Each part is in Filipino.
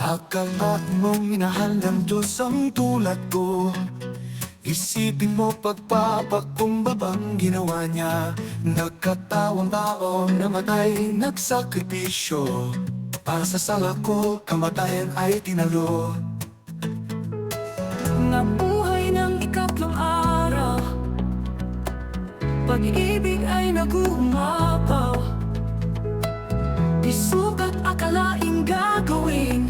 Akala mo minahal ng Diyos ang tulad ko. Isipin mo pagpapakumbabang ginawa niya. Nagkatawang tao namatay, nagsakripisyo. Para sa sala ko, kamatayan ay tinalo. Nabuhay ng ikatlong araw, pag-ibig ay nag-uumapaw. Di sukat akalaing gagawin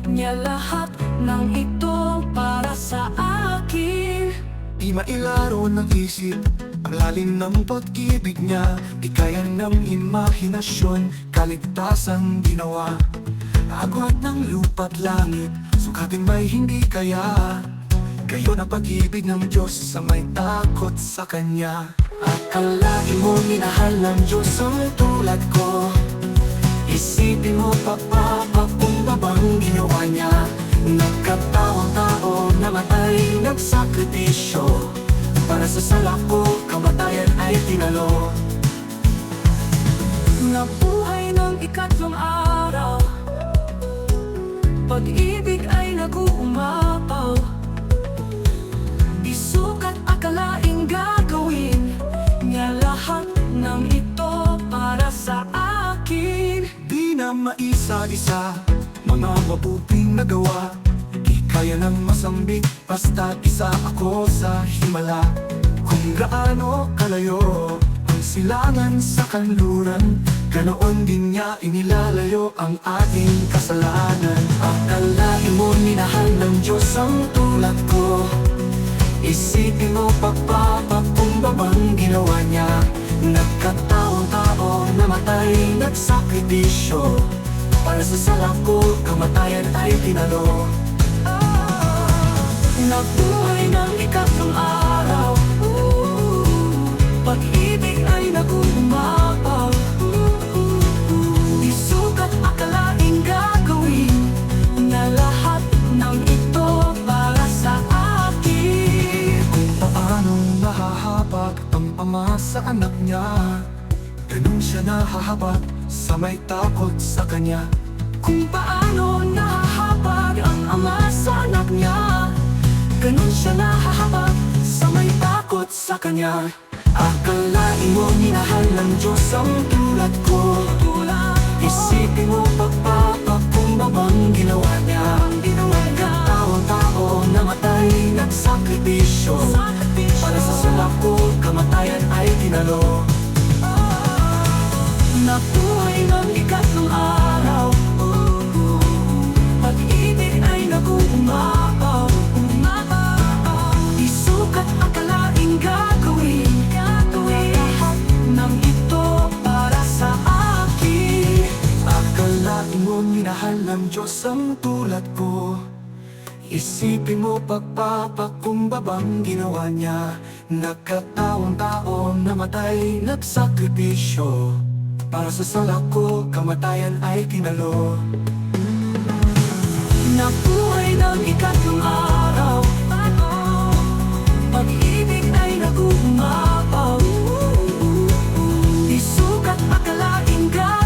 niya lahat ng ito para sa akin. Di mailaro ng isip ang lalim ng pag-ibig niya. Di kaya ng imahinasyon, kaligtasan ginawa. Agwat ng lupa't langit, sukatin may hindi kaya. Gayon ang pag-ibig ng Diyos sa may takot sa Kanya. Akalain mo minahal ng Diyos ang tulad ko. Isipin mo pagpapakumbabang ginawa niya. Nagkatawang tao namatay, nagsakripisyo. Para sa sala ko, kamatayan ay tinalo. Nabuhay ng ikatlong araw, pag-ibig ay nag-uumapaw. Di sukat akalaing gagawin niya lahat ng ito para sa akin. Di na maisa-isa mga mabuting nagawa. Di kaya ng masambit, basta't isa ako sa himala. Kung gaano kalayo ang silangan sa kanluran, ganoon din niya inilalayo ang ating kasalanan. Akalain mo minahal ng Diyos ang tulad ko. Isipin mo pagpapakumbabang ginawa niya. Nagkataong tao namatay, nagsakripisyo. Para sa sala ko, kamatayan ay tinalo. Nabuhay ng ikatlong araw, pag-ibig ay nag-uumapaw. Di sukat akalaing gagawin na lahat ng ito para sa akin. Kung paanong nahahabag ang ama sa anak niya, ganun siya nahahabag sa may takot sa Kanya. Kung paano nahahabag ang ama sa anak niya, ganun siya nahahabag sa may takot sa Kanya. Akalain mo minahal ng Diyos ang tulad ko. Isipin mo pagpapakumbabang ginawa niya. Nagkatawang-tao namatay, nagsakripisyo. Para sa sala ko, kamatayan ay tinalo. Nabuhay ng ikatlong araw, pag-ibig ay nag-uumapaw. Di sukat akalaing gagawin lahat ng ito para sa akin. Akalain mo minahal ng Diyos ang tulad ko. Isipin mo pagpapakumbabang ginawa niya. Nagkatawang tao namatay, nagsakripisyo. Para sa sala ko, kamatayan ay tinalo. Nabuhay ng ikatlong araw, pag-ibig ay nag-uumapaw. Di sukat akalaing gagawin